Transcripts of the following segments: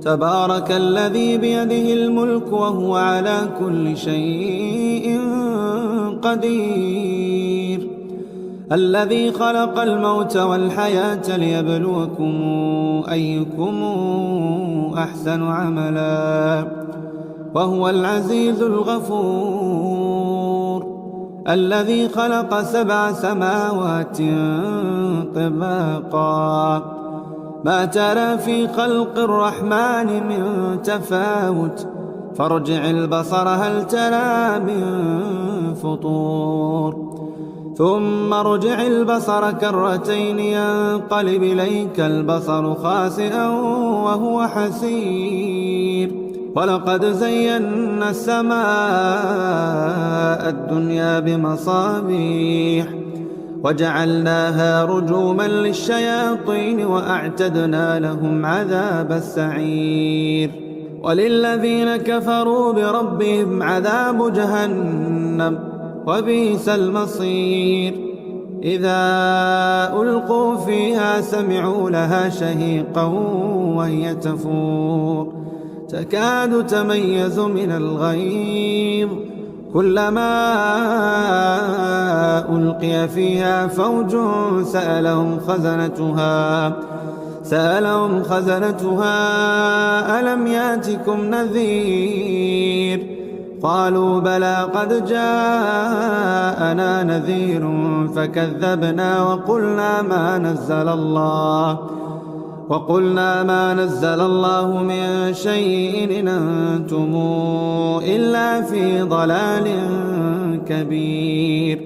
تبارك الذي بيده الملك وهو على كل شيء قدير. الذي خلق الموت والحياة ليبلوكم أيكم أحسن عملا وهو العزيز الغفور. الذي خلق 7 سماوات طباقا ما ترى في خلق الرحمن من تفاوت فارجع البصر هل ترى من فطور ثم ارجع البصر كرتين ينقلب إليك البصر خاسئا وهو حسير. ولقد زينا السماء الدنيا بمصابيح وجعلناها رجوما للشياطين وأعتدنا لهم عذاب السعير. وللذين كفروا بربهم عذاب جهنم وبئس المصير. إذا ألقوا فيها سمعوا لها شهيقا وهي تفور تكاد تميز من الغيظ كلما ألقي فيها فوج سألهم خزنتها ألم ياتكم نذير قالوا بلى قد جاءنا نذير فكذبنا وقلنا ما نزل الله من شيء إن أنتم إلا في ضلال كبير.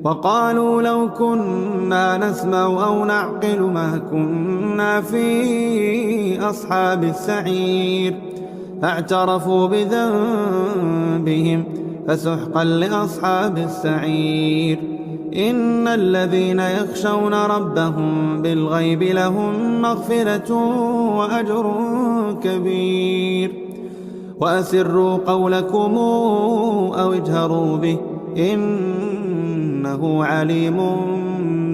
وقالوا لو كنا نسمع أو نعقل ما كنا في أصحاب السعير فاعترفوا بذنبهم فسحقا لأصحاب السعير. إن الذين يخشون ربهم بالغيب لهم مغفرة وأجر كبير. وأسروا قولكم أو اجهروا به إنه عليم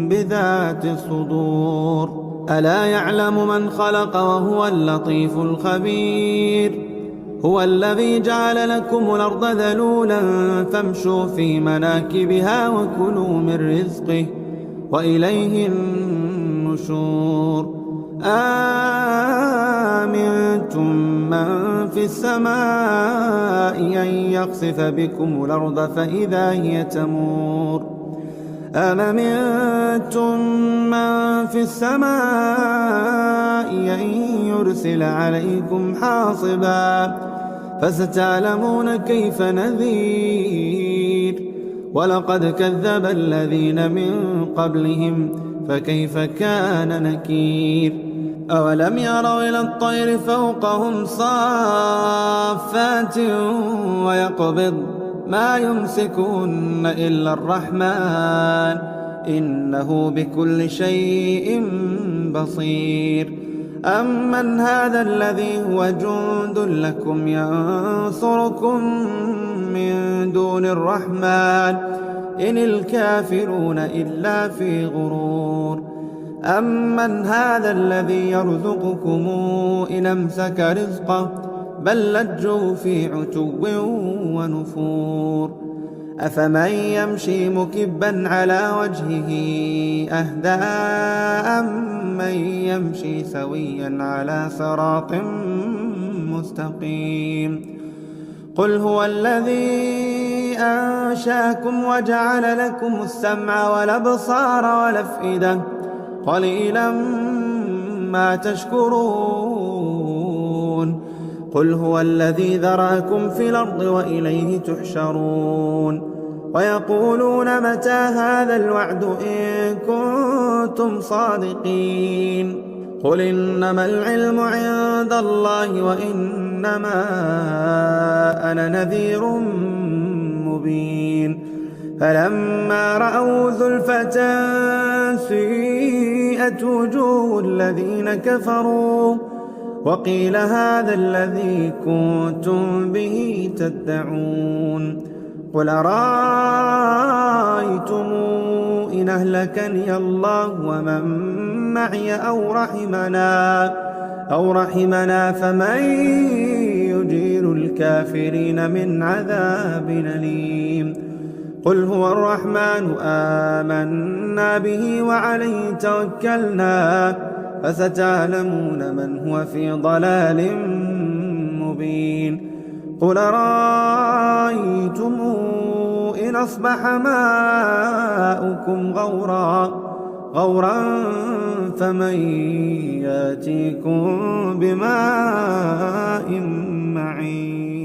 بذات الصدور. ألا يعلم من خلق وهو اللطيف الخبير. هو الذي جعل لكم الأرض ذلولا فامشوا في مناكبها وكلوا من رزقه وإليه النشور. آمنتم من في السماء أن يخسف بكم الأرض فإذا هي تمور أم أمنتم من في السماء أن يرسل عليكم حاصبا فستعلمون كيف نذير. ولقد كذب الذين من قبلهم فكيف كان نكير. أولم يروا إلى الطير فوقهم صافات ويقبض ما يمسكون إلا الرحمن إنه بكل شيء بصير. أمن هذا الذي هو جند لكم ينصركم من دون الرحمن إن الكافرون إلا في غرور. أمن هذا الذي يرزقكم إن أمسك رزقه بل لجوا في عتو ونفور. أفمن يمشي مكبا على وجهه أهدى أمن يمشي سويا على صراط مستقيم. قل هو الذي أنشاكم وجعل لكم السمع والأبصار والأفئدة قليلا ما تشكرون. قل هو الذي ذرأكم في الأرض وإليه تحشرون. ويقولون متى هذا الوعد إن كنتم صادقين. قل إنما العلم عند الله وإنما أنا نذير مبين. فلما رأوا زلفة سيئت وجوه الذين كفروا وقيل هذا الذي كنتم به تدعون. قل أرأيتم إن أهلكني الله ومن معي أو رحمنا أو رحمنا فمن يجير الكافرين من عذاب أليم. قل هو الرحمن آمنا به وعليه توكلنا فستعلمون من هو في ضلال مبين. قل رأيتم إن أصبح ماؤكم غورا فمن يأتيكم بماء معين.